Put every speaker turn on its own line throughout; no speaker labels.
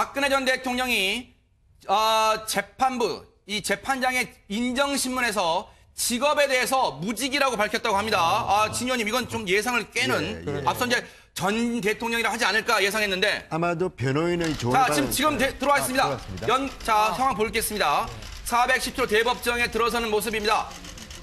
박근혜 전 대통령이 재판부, 이 재판장의 인정신문에서 직업에 대해서 무직이라고 밝혔다고 합니다. 진 의원님, 이건 좀 예상을 깨는 앞서 이제 전 대통령이라 하지 않을까 예상했는데
아마도 변호인의 조언을
자, 지금 들어와 있습니다. 상황 보겠습니다. 410조 대법정에 들어서는 모습입니다.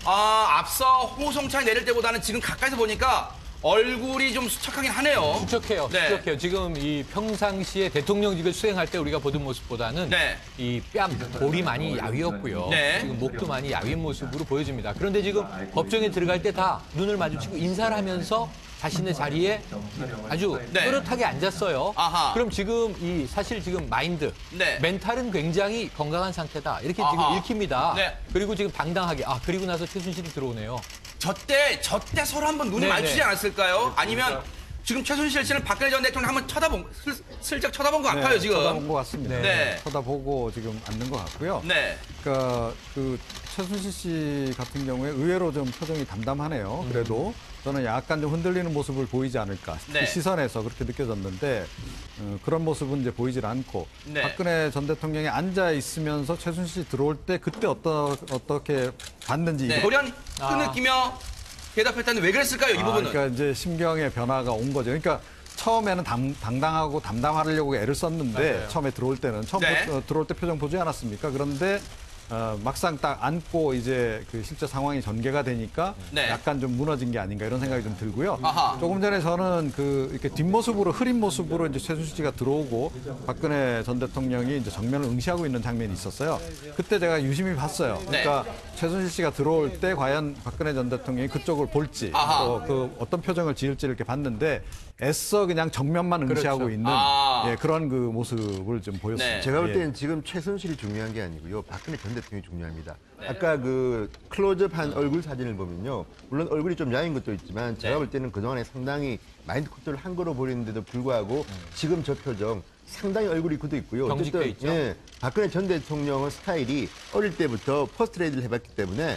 앞서 호송차에 내릴 때보다는 지금 가까이서 보니까 얼굴이 좀 수척하긴 하네요.
수척해요.
네.
수척해요. 지금 이 평상시에 대통령직을 수행할 때 우리가 보던 모습보다는
네.
이 뺨, 볼이 많이 야위었고요.
네.
지금 목도 많이 야윈 모습으로 보여집니다. 그런데 지금 법정에 들어갈 때 다 눈을 마주치고 인사를 하면서 자신의 자리에 아주
네.
또렷하게 앉았어요.
아하.
그럼 지금 사실 지금 마인드,
네.
멘탈은 굉장히 건강한 상태다. 이렇게
아하.
지금 읽힙니다.
네.
그리고 지금 당당하게 그리고 나서 최순실이 들어오네요.
저때 서로 한번 눈을
네네.
마주치지 않았을까요? 아니면 지금 최순실 씨는 박근혜 전 대통령 한번 슬쩍 쳐다본 것 같아요, 지금.
쳐다본 것 같습니다.
네.
쳐다보고 지금 앉는 것 같고요.
네.
그러니까 그 최순실 씨 같은 경우에 의외로 좀 표정이 담담하네요. 그래도 저는 약간 좀 흔들리는 모습을 보이지 않을까.
네.
시선에서 그렇게 느껴졌는데 그런 모습은 이제 보이질 않고
네.
박근혜 전 대통령이 앉아 있으면서 최순실 씨 들어올 때 그때 어떻게 봤는지
네. 돌연 흐느끼며 대답했다는데 왜 그랬을까요, 이 부분은?
그러니까 이제 심경의 변화가 온 거죠. 그러니까 처음에는 당당하고 담담하려고 애를 썼는데
맞아요.
처음에 들어올 때는
네.
들어올 때 표정 보지 않았습니까? 그런데 막상 딱 앉고 이제 그 실제 상황이 전개가 되니까
네.
약간 좀 무너진 게 아닌가 이런 생각이 좀 들고요.
아하.
조금 전에 저는 이렇게 뒷모습으로 흐린 모습으로 이제 최순실 씨가 들어오고 박근혜 전 대통령이 이제 정면을 응시하고 있는 장면이 있었어요. 그때 제가 유심히 봤어요. 그러니까 최순실 씨가 들어올 때 과연 박근혜 전 대통령이 그쪽을 볼지
아하.
또 그 어떤 표정을 지을지 이렇게 봤는데 애써 그냥 정면만 응시하고
그렇죠.
있는
아.
그런 그 모습을 좀 보였습니다.
네.
제가 볼
예.
때는 지금 최순실이 중요한 게 아니고요. 박근혜 전 대통령이 중요합니다. 아까 그 클로즈업한 얼굴 사진을 보면요. 물론 얼굴이 좀 야인 것도 있지만 제가 볼 때는 그동안에 상당히 마인드 컨트롤을 한 거로 보이는데도 불구하고 지금 저 표정 상당히 얼굴이 굳어 있고요.
경직돼
어쨌든,
있죠.
예, 박근혜 전 대통령은 스타일이 어릴 때부터 퍼스트레이드를 해봤기 때문에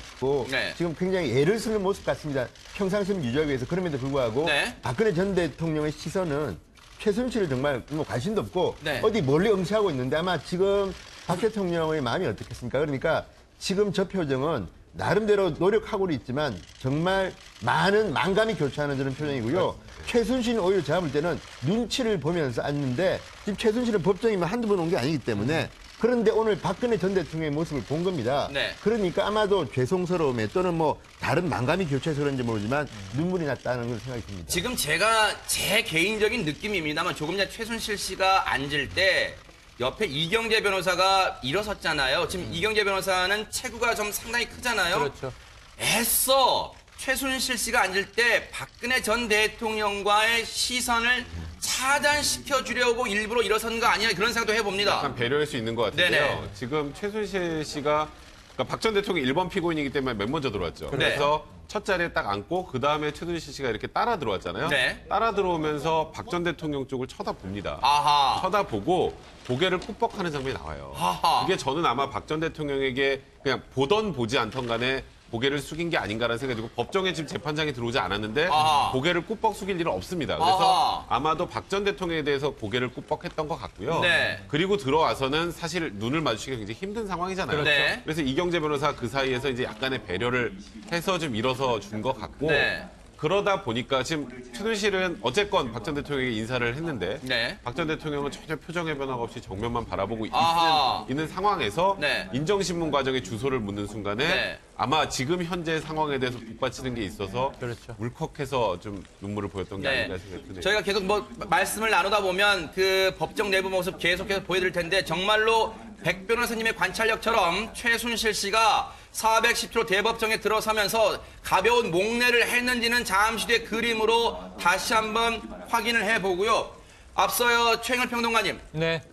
네.
지금 굉장히 애를 쓰는 모습 같습니다. 평상시를 유지하기 위해서. 그럼에도 불구하고
네.
박근혜 전 대통령의 시선은 최순실을 정말 뭐 관심도 없고
네.
어디 멀리 응시하고 있는데 아마 지금 박 대통령의 마음이 어떻겠습니까? 그러니까 지금 저 표정은 나름대로 노력하고는 있지만 정말 많은 만감이 교차하는 그런 표정이고요. 최순실은 오히려 제가 볼 때는 눈치를 보면서 앉는데 지금 최순실은 법정이면 한두 번 온 게 아니기 때문에 그런데 오늘 박근혜 전 대통령의 모습을 본 겁니다.
네.
그러니까 아마도 죄송스러움에 또는 뭐 다른 만감이 교차해서 그런지 모르지만 눈물이 났다는 걸 생각이 듭니다.
지금 제가 제 개인적인 느낌입니다만 조금 전에 최순실 씨가 앉을 때 옆에 이경재 변호사가 일어섰잖아요. 지금 이경재 변호사는 체구가 좀 상당히 크잖아요.
그렇죠.
애써 최순실 씨가 앉을 때 박근혜 전 대통령과의 시선을 차단시켜 주려고 일부러 일어선 거 아니야 그런 생각도 해봅니다.
약간 배려할 수 있는 것 같은데요.
네네.
지금 최순실 씨가 그러니까 박 전 대통령이 1번 피고인이기 때문에 맨 먼저 들어왔죠. 그래서 첫 자리에 딱 앉고 그다음에 최순실 씨가 이렇게 따라 들어왔잖아요.
네.
따라 들어오면서 박 전 대통령 쪽을 쳐다봅니다.
아하.
쳐다보고 고개를 꾹뻑하는 장면이 나와요.
아하.
그게 저는 아마 박 전 대통령에게 그냥 보던 보지 않던 간에 고개를 숙인 게 아닌가라는 생각이 들고 법정에 지금 재판장이 들어오지 않았는데
아하.
고개를 꾹뻑 숙일 일은 없습니다. 그래서
아하.
아마도 박 전 대통령에 대해서 고개를 꾹뻑했던 것 같고요.
네.
그리고 들어와서는 사실 눈을 마주치기 굉장히 힘든 상황이잖아요.
그렇죠. 네.
그래서 이경재 변호사 그 사이에서 이제 약간의 배려를 해서 좀 일어서 준 것 같고
네.
그러다 보니까 지금 최순실은 어쨌건 박 전 대통령에게 인사를 했는데
네.
박 전 대통령은 전혀 표정의 변화가 없이 정면만 바라보고
아하.
있는 상황에서
네.
인정신문 과정에 주소를 묻는 순간에
네.
아마 지금 현재 상황에 대해서 북받치는 게 있어서
그렇죠.
울컥해서 좀 눈물을 보였던 게
네.
아닌가 생각이 드네요.
저희가 계속 말씀을 나누다 보면 그 법정 내부 모습 계속해서 보여드릴 텐데 정말로 백 변호사님의 관찰력처럼 최순실 씨가 410조 대법정에 들어서면서 가벼운 목례를 했는지는 잠시 뒤에 그림으로 다시 한번 확인을 해보고요. 앞서요 최영일 평론가님,
네.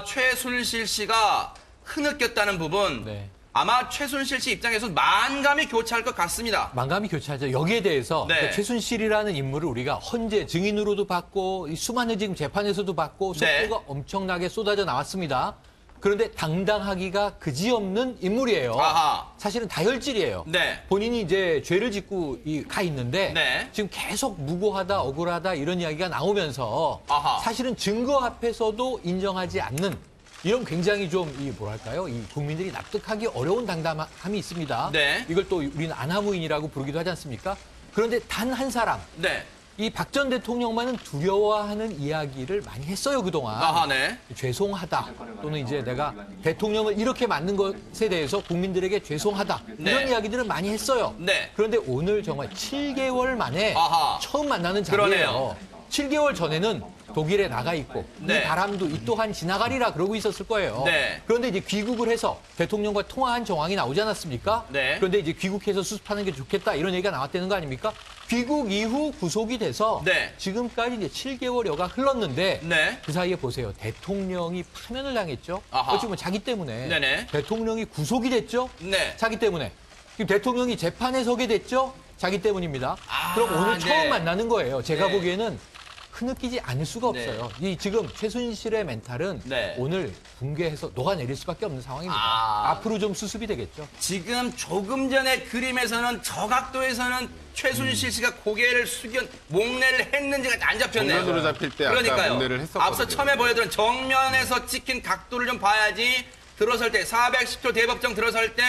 최순실 씨가 흐느꼈다는 부분
네.
아마 최순실 씨 입장에서 만감이 교차할 것 같습니다.
만감이 교차하죠. 여기에 대해서
네.
그러니까 최순실이라는 인물을 우리가 헌재 증인으로도 봤고 이 수많은 지금 재판에서도 봤고
네.
속보가 엄청나게 쏟아져 나왔습니다. 그런데 당당하기가 그지없는 인물이에요.
아하.
사실은 다혈질이에요.
네.
본인이 이제 죄를 짓고 가 있는데
네.
지금 계속 무고하다, 억울하다 이런 이야기가 나오면서
아하.
사실은 증거 앞에서도 인정하지 않는 이런 굉장히 좀 뭐랄까요? 이 국민들이 납득하기 어려운 당당함이 있습니다.
네.
이걸 또 우리는 안하무인이라고 부르기도 하지 않습니까? 그런데 단 한 사람,
네.
이 박 전 대통령만은 두려워하는 이야기를 많이 했어요, 그동안.
아하, 네.
죄송하다. 또는 이제 내가 대통령을 이렇게 만든 것에 대해서 국민들에게 죄송하다. 이런
네.
이야기들을 많이 했어요.
네.
그런데 오늘 정말 7개월 만에
아하.
처음 만나는 자리예요.
그러네요.
7개월 전에는 독일에 나가 있고
네.
이 바람도 이 또한 지나가리라 그러고 있었을 거예요.
네.
그런데 이제 귀국을 해서 대통령과 통화한 정황이 나오지 않았습니까?
네.
그런데 이제 귀국해서 수습하는 게 좋겠다 이런 얘기가 나왔다는 거 아닙니까? 귀국 이후 구속이 돼서
네.
지금까지 이제 7개월여가 흘렀는데
네.
그 사이에 보세요. 대통령이 파면을 당했죠.
아하.
어찌 보면 자기 때문에.
네네.
대통령이 구속이 됐죠.
네.
자기 때문에. 지금 대통령이 재판에 서게 됐죠. 자기 때문입니다.
아,
그럼 오늘
네.
처음 만나는 거예요. 제가
네.
보기에는 흐느끼지 않을 수가
네.
없어요. 이 지금 최순실의 멘탈은
네.
오늘 붕괴해서 녹아내릴 수밖에 없는 상황입니다.
아.
앞으로 좀 수습이 되겠죠.
지금 조금 전에 그림에서는 저 각도에서는 최순실 씨가 고개를 숙여 목례를 했는지가 안 잡혔네요.
정면으로 잡힐 때 아까
그러니까요.
목례를 했었거든요.
앞서 처음에 보여드린 정면에서 찍힌 각도를 좀 봐야지 들어설 때 410조 대법정 들어설 때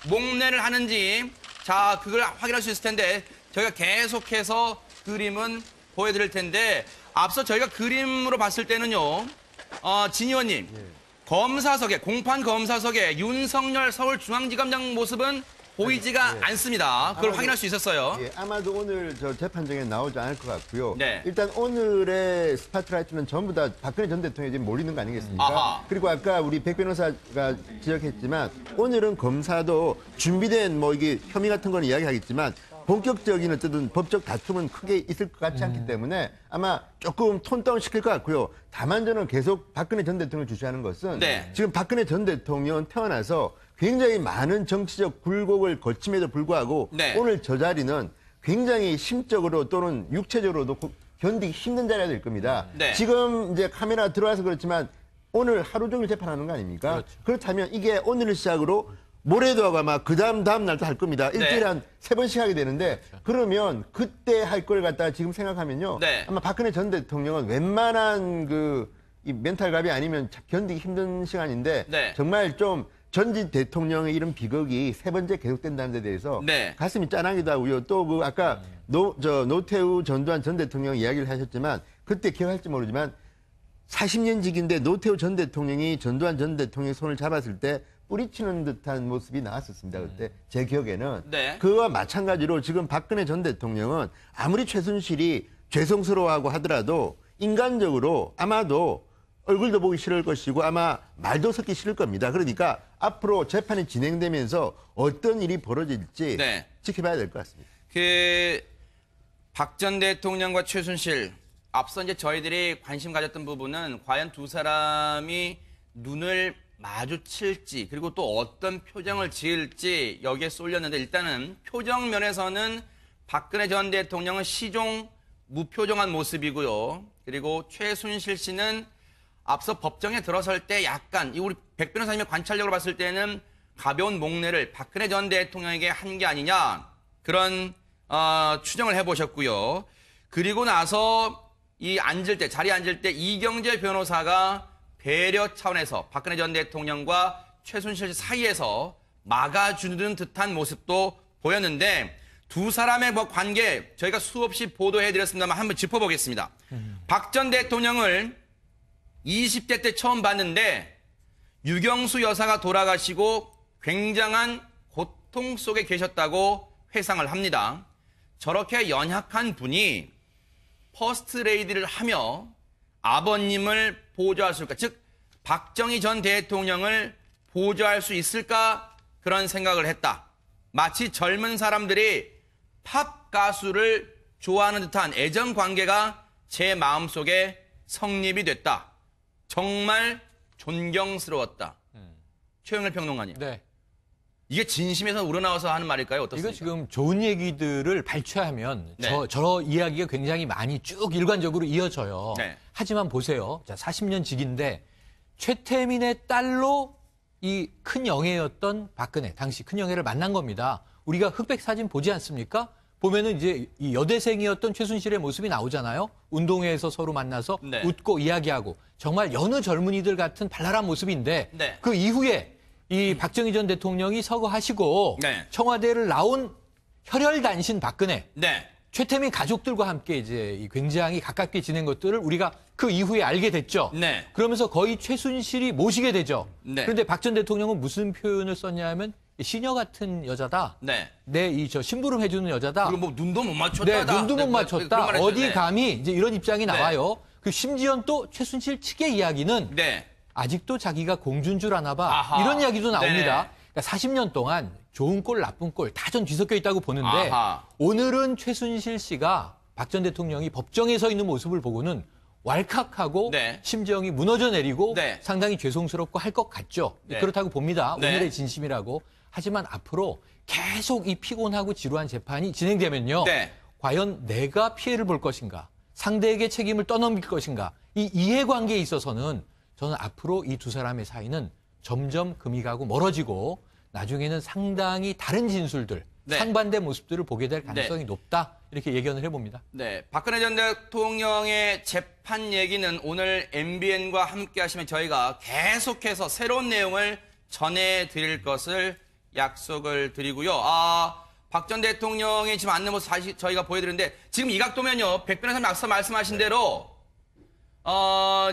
목례를 하는지 자 그걸 확인할 수 있을 텐데 저희가 계속해서 그림은 보여드릴 텐데 앞서 저희가 그림으로 봤을 때는요. 진 의원님 검사석에 공판 검사석에 윤석열 서울중앙지검장 모습은 보이지가 않습니다. 그걸
아마도-
확인할 수 있었어요.
예, 아마도 오늘 저 재판정에 나오지 않을 것 같고요.
네.
일단 오늘의 스파트라이트는 전부 다 박근혜 전 대통령이 지금 몰리는 거 아니겠습니까?
아하.
그리고 아까 우리 백 변호사가 지적했지만 오늘은 검사도 준비된 뭐 이게 혐의 같은 거는 이야기하겠지만 본격적인 어쨌든 법적 다툼은 크게 있을 것 같지 않기 때문에 아마 조금 톤 다운 시킬 것 같고요. 다만 저는 계속 박근혜 전 대통령을 주시하는 것은
네.
지금 박근혜 전 대통령은 태어나서 굉장히 많은 정치적 굴곡을 거침에도 불구하고
네.
오늘 저 자리는 굉장히 심적으로 또는 육체적으로도 견디기 힘든 자리가 될 겁니다.
네.
지금 이제 카메라 들어와서 그렇지만 오늘 하루 종일 재판하는 거 아닙니까?
그렇죠.
그렇다면 이게 오늘을 시작으로 모레도 하고 아마 그 다음 날도 할 겁니다. 일주일에
네.
한 3번씩 하게 되는데 그러면 그때 할 걸 갖다가 지금 생각하면요.
네.
아마 박근혜 전 대통령은 웬만한 이 멘탈 갑이 아니면 견디기 힘든 시간인데
네.
정말 좀 전직 대통령의 이런 비극이 3번째 계속된다는 데 대해서
네.
가슴이 짠하기도 하고요. 또 그 아까 노태우 전두환 전 대통령 이야기를 하셨지만 그때 기억할지 모르지만 40년 직인데 노태우 전 대통령이 전두환 전 대통령의 손을 잡았을 때 뿌리치는 듯한 모습이 나왔었습니다. 그때 제 기억에는.
네.
그와 마찬가지로 지금 박근혜 전 대통령은 아무리 최순실이 죄송스러워하고 하더라도 인간적으로 아마도 얼굴도 보기 싫을 것이고 아마 말도 섞기 싫을 겁니다. 그러니까 앞으로 재판이 진행되면서 어떤 일이 벌어질지
네.
지켜봐야 될 것 같습니다.
박 전 대통령과 최순실 앞서 이제 저희들이 관심 가졌던 부분은 과연 두 사람이 눈을 마주칠지 그리고 또 어떤 표정을 지을지 여기에 쏠렸는데 일단은 표정 면에서는 박근혜 전 대통령은 시종 무표정한 모습이고요. 그리고 최순실 씨는 앞서 법정에 들어설 때 약간 우리 백 변호사님의 관찰력으로 봤을 때는 가벼운 목례를 박근혜 전 대통령에게 한 게 아니냐 그런 추정을 해보셨고요. 그리고 나서 자리에 앉을 때 이경재 변호사가 배려 차원에서 박근혜 전 대통령과 최순실 사이에서 막아주는 듯한 모습도 보였는데 두 사람의 관계 저희가 수없이 보도해드렸습니다만 한번 짚어보겠습니다. 박 전 대통령을 20대 때 처음 봤는데 유경수 여사가 돌아가시고 굉장한 고통 속에 계셨다고 회상을 합니다. 저렇게 연약한 분이 퍼스트 레이디를 하며 아버님을 보좌할 수 있을까? 즉 박정희 전 대통령을 보좌할 수 있을까? 그런 생각을 했다. 마치 젊은 사람들이 팝 가수를 좋아하는 듯한 애정 관계가 제 마음속에 성립이 됐다. 정말 존경스러웠다. 최영일 평론가님.
네.
이게 진심에서 우러나와서 하는 말일까요? 어떻습니까?
이거 지금 좋은 얘기들을 발췌하면
네.
저 이야기가 굉장히 많이 쭉 일관적으로 이어져요.
네.
하지만 보세요. 자, 40년 직인데 최태민의 딸로 이 큰 영예였던 박근혜, 당시 큰 영예를 만난 겁니다. 우리가 흑백 사진 보지 않습니까? 보면은 이제 이 여대생이었던 최순실의 모습이 나오잖아요. 운동회에서 서로 만나서
네.
웃고 이야기하고 정말 여느 젊은이들 같은 발랄한 모습인데
네.
그 이후에 이 박정희 전 대통령이 서거하시고
네.
청와대를 나온 혈혈단신 박근혜,
네.
최태민 가족들과 함께 이제 이 굉장히 가깝게 지낸 것들을 우리가 그 이후에 알게 됐죠.
네.
그러면서 거의 최순실이 모시게 되죠.
네.
그런데 박 전 대통령은 무슨 표현을 썼냐면 시녀 같은 여자다.
네.
저 심부름 해주는 여자다.
그리고 뭐 눈도 못 맞췄다.
네, 눈도 못 맞췄다. 어디
가?
감히 이제 이런 입장이 나와요. 그 심지어 또 최순실 측의 이야기는
네.
아직도 자기가 공주인 줄 아나 봐.
아하.
이런 이야기도 나옵니다.
네네.
그러니까 40년 동안 좋은 꼴 나쁜 꼴 다 전 뒤섞여 있다고 보는데
아하.
오늘은 최순실 씨가 박 전 대통령이 법정에 서 있는 모습을 보고는 왈칵하고
네.
심정이 무너져 내리고
네.
상당히 죄송스럽고 할 것 같죠.
네.
그렇다고 봅니다.
네.
오늘의 진심이라고. 하지만 앞으로 계속 이 피곤하고 지루한 재판이 진행되면요.
네.
과연 내가 피해를 볼 것인가? 상대에게 책임을 떠넘길 것인가? 이 이해관계에 있어서는 저는 앞으로 이 두 사람의 사이는 점점 금이 가고 멀어지고 나중에는 상당히 다른 진술들,
네.
상반된 모습들을 보게 될 가능성이 높다. 이렇게 예견을 해봅니다.
네. 박근혜 전 대통령의 재판 얘기는 오늘 MBN과 함께 하시면 저희가 계속해서 새로운 내용을 전해드릴 것을 약속을 드리고요. 박 전 대통령이 지금 앉는 모습 다시 저희가 보여드리는데 지금 이 각도면요. 백 변호사님 앞서 말씀하신 대로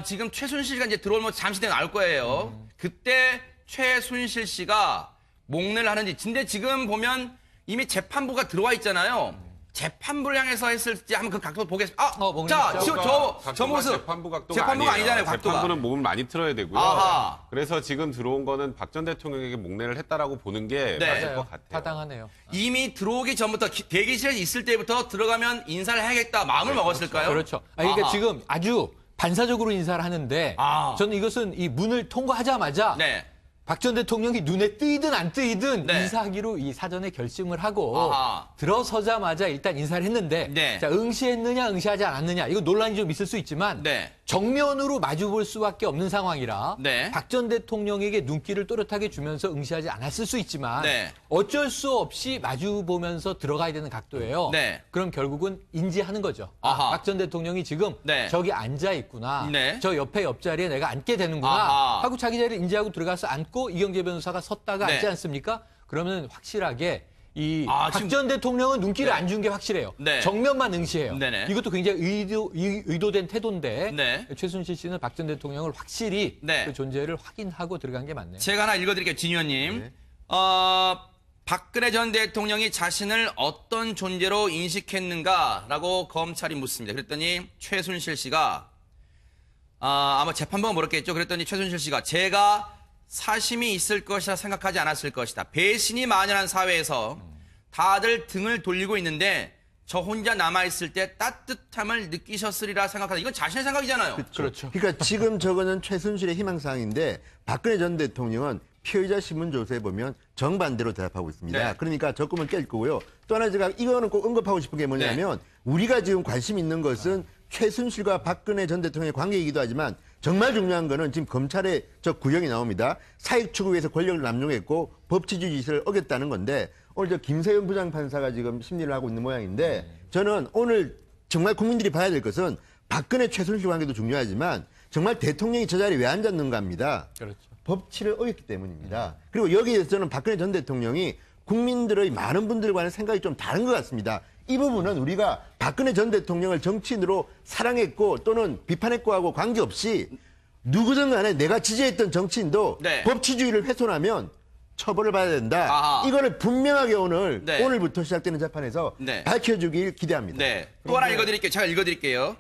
지금 최순실 씨가 이제 들어오면 잠시 뒤에 나올 거예요. 그때 최순실 씨가 목례를 하는지. 근데 지금 보면 이미 재판부가 들어와 있잖아요. 재판부를 향해서 했을지 한번 그 각도 보겠습니다.
목례
자,
있죠?
지금 저 모습.
재판부 각도가
재판부가
아니에요.
아니잖아요, 각도가.
재판부는 몸을 많이 틀어야 되고요.
아하.
그래서 지금 들어온 거는 박 전 대통령에게 목례를 했다라고 보는 게
네.
맞을 것 같아요.
타당하네요.
이미 들어오기 전부터 대기실에 있을 때부터 들어가면 인사를 해야겠다 마음을 먹었을까요?
그렇죠. 그러니까
아하.
지금 아주 반사적으로 인사를 하는데 저는 이것은 이 문을 통과하자마자
네.
박 전 대통령이 눈에 뜨이든 안 뜨이든
네.
인사하기로 이 사전에 결심을 하고
아하.
들어서자마자 일단 인사를 했는데
네.
자, 응시했느냐 응시하지 않았느냐 이거 논란이 좀 있을 수 있지만
네.
정면으로 마주볼 수밖에 없는 상황이라
네.
박 전 대통령에게 눈길을 또렷하게 주면서 응시하지 않았을 수 있지만
네.
어쩔 수 없이 마주보면서 들어가야 되는 각도예요.
네.
그럼 결국은 인지하는 거죠.
아하.
박 전 대통령이 지금
네.
저기 앉아 있구나.
네.
저 옆에 옆자리에 내가 앉게 되는구나.
아하.
하고 자기 자리를 인지하고 들어가서 앉고 이경재 변호사가 섰다가
네.
앉지 않습니까? 그러면 확실하게 이
아,
박
지금-
전 대통령은 눈길을
네.
안 준 게 확실해요.
네.
정면만 응시해요.
네네.
이것도 굉장히 의도된 태도인데
네.
최순실 씨는 박 전 대통령을 확실히
네.
그 존재를 확인하고 들어간 게 맞네요.
제가 하나 읽어드릴게요, 진 의원님.
네.
박근혜 전 대통령이 자신을 어떤 존재로 인식했는가라고 검찰이 묻습니다. 그랬더니 최순실 씨가 아마 재판부가 물었겠죠. 그랬더니 최순실 씨가 제가 사심이 있을 것이라 생각하지 않았을 것이다. 배신이 만연한 사회에서 다들 등을 돌리고 있는데 저 혼자 남아있을 때 따뜻함을 느끼셨으리라 생각하다. 이건 자신의 생각이잖아요.
그렇죠.
그러니까 지금 저거는 최순실의 희망사항인데 박근혜 전 대통령은 피의자 신문 조사에 보면 정반대로 대답하고 있습니다.
네.
그러니까 적금을 깰 거고요. 또 하나 제가 이거는 꼭 언급하고 싶은 게 뭐냐면 우리가 지금 관심 있는 것은 최순실과 박근혜 전 대통령의 관계이기도 하지만 정말 중요한 거는 지금 검찰의 저 구형이 나옵니다. 사익 추구에서 권력을 남용했고 법치주의 질서를 어겼다는 건데 오늘 저 김세현 부장판사가 지금 심리를 하고 있는 모양인데 저는 오늘 정말 국민들이 봐야 될 것은 박근혜 최순실 관계도 중요하지만 정말 대통령이 저 자리에 왜 앉았는가입니다.
그렇죠.
법치를 어겼기 때문입니다. 그리고 여기에서 저는 박근혜 전 대통령이 국민들의 많은 분들과는 생각이 좀 다른 것 같습니다. 이 부분은 우리가 박근혜 전 대통령을 정치인으로 사랑했고 또는 비판했고 하고 관계없이 누구든 간에 내가 지지했던 정치인도
네.
법치주의를 훼손하면 처벌을 받아야 된다.
아하.
이거를 분명하게
네.
오늘부터 시작되는 재판에서
네.
밝혀주길 기대합니다.
네. 또 하나 읽어드릴게요. 제가 읽어드릴게요.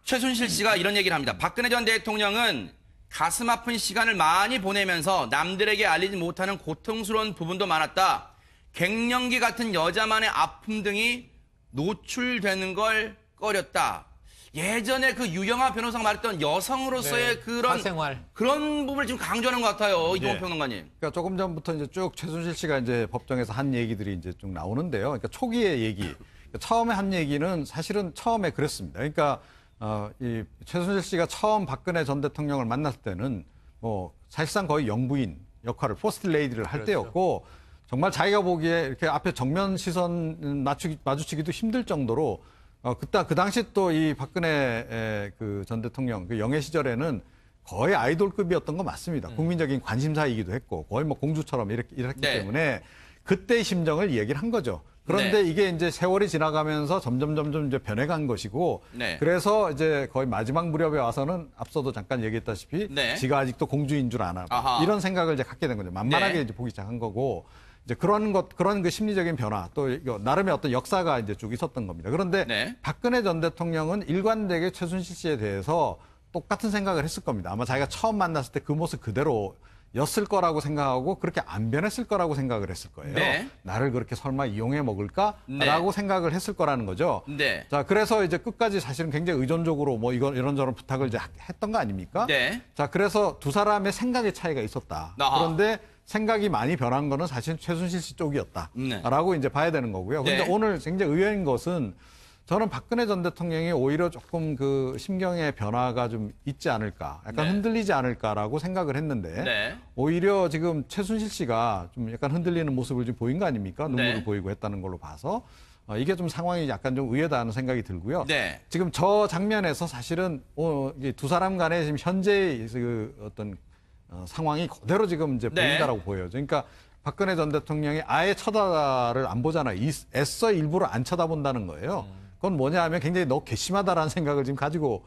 최순실 씨가 이런 얘기를 합니다. 박근혜 전 대통령은 가슴 아픈 시간을 많이 보내면서 남들에게 알리지 못하는 고통스러운 부분도 많았다. 갱년기 같은 여자만의 아픔 등이 노출되는 걸 꺼렸다. 예전에 그 유영아 변호사가 말했던 여성으로서의 그런
사생활.
그런 부분을 지금 강조하는 것 같아요. 이동욱 평론가님.
그러니까 조금 전부터 이제 쭉 최순실 씨가 이제 법정에서 한 얘기들이 이제 쭉 나오는데요. 그러니까 초기의 얘기, 그러니까 처음에 한 얘기는 사실은 처음에 그랬습니다. 그러니까 이 최순실 씨가 처음 박근혜 전 대통령을 만났을 때는 뭐 사실상 거의 영부인 역할을 포스트 레이디를 할 때였고 정말 자기가 보기에 이렇게 앞에 정면 시선 마주치기도 힘들 정도로 그 당시 또 이 박근혜 그 전 대통령 그 영예 시절에는 거의 아이돌급이었던 거 맞습니다. 국민적인 관심사이기도 했고 거의 뭐 공주처럼 이랬기
네.
때문에 그때의 심정을 얘기를 한 거죠. 그런데
네.
이게 이제 세월이 지나가면서 점점 이제 변해간 것이고
네.
그래서 이제 거의 마지막 무렵에 와서는 앞서도 잠깐 얘기했다시피
네.
지가 아직도 공주인 줄 아나
아하.
이런 생각을 이제 갖게 된 거죠. 만만하게
네.
이제 보기 시작한 거고 이제 그런 그 심리적인 변화 또 이거 나름의 어떤 역사가 이제 쭉 있었던 겁니다. 그런데
네.
박근혜 전 대통령은 일관되게 최순실 씨에 대해서 똑같은 생각을 했을 겁니다. 아마 자기가 처음 만났을 때 그 모습 그대로였을 거라고 생각하고 그렇게 안 변했을 거라고 생각을 했을 거예요.
네.
나를 그렇게 설마 이용해 먹을까라고
네.
생각을 했을 거라는 거죠.
네.
자, 그래서 이제 끝까지 사실은 굉장히 의존적으로 뭐 이런저런 부탁을 이제 했던 거 아닙니까?
네.
자, 그래서 두 사람의 생각의 차이가 있었다.
아하.
그런데 생각이 많이 변한 거는 사실 최순실 씨 쪽이었다라고
네.
이제 봐야 되는 거고요. 근데
네.
오늘 굉장히 의외인 것은 저는 박근혜 전 대통령이 오히려 조금 그 심경의 변화가 좀 있지 않을까, 약간
네.
흔들리지 않을까라고 생각을 했는데
네.
오히려 지금 최순실 씨가 좀 약간 흔들리는 모습을 좀 보인 거 아닙니까? 눈물을
네.
보이고 했다는 걸로 봐서 이게 좀 상황이 약간 좀 의외다 하는 생각이 들고요.
네.
지금 저 장면에서 사실은 이게 두 사람 간의 지금 현재의 그 어떤 상황이 그대로 지금 이제
네.
보인다라고 보여요. 그러니까 박근혜 전 대통령이 아예 쳐다를 안 보잖아요. 애써 일부러 안 쳐다본다는 거예요. 그건 뭐냐 하면 굉장히 너 괘씸하다라는 생각을 지금 가지고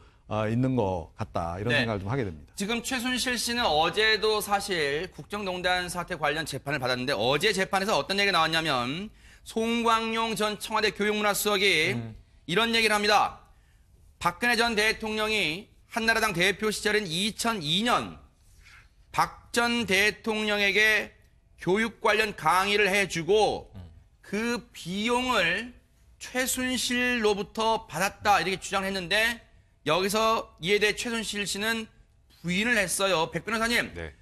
있는 것 같다. 이런
네.
생각을 좀 하게 됩니다.
지금 최순실 씨는 어제도 사실 국정농단 사태 관련 재판을 받았는데 어제 재판에서 어떤 얘기가 나왔냐면 송광용 전 청와대 교육문화수석이 이런 얘기를 합니다. 박근혜 전 대통령이 한나라당 대표 시절인 2002년 박 전 대통령에게 교육 관련 강의를 해주고 그 비용을 최순실로부터 받았다 이렇게 주장했는데 여기서 이에 대해 최순실 씨는 부인을 했어요. 백 변호사님,
네.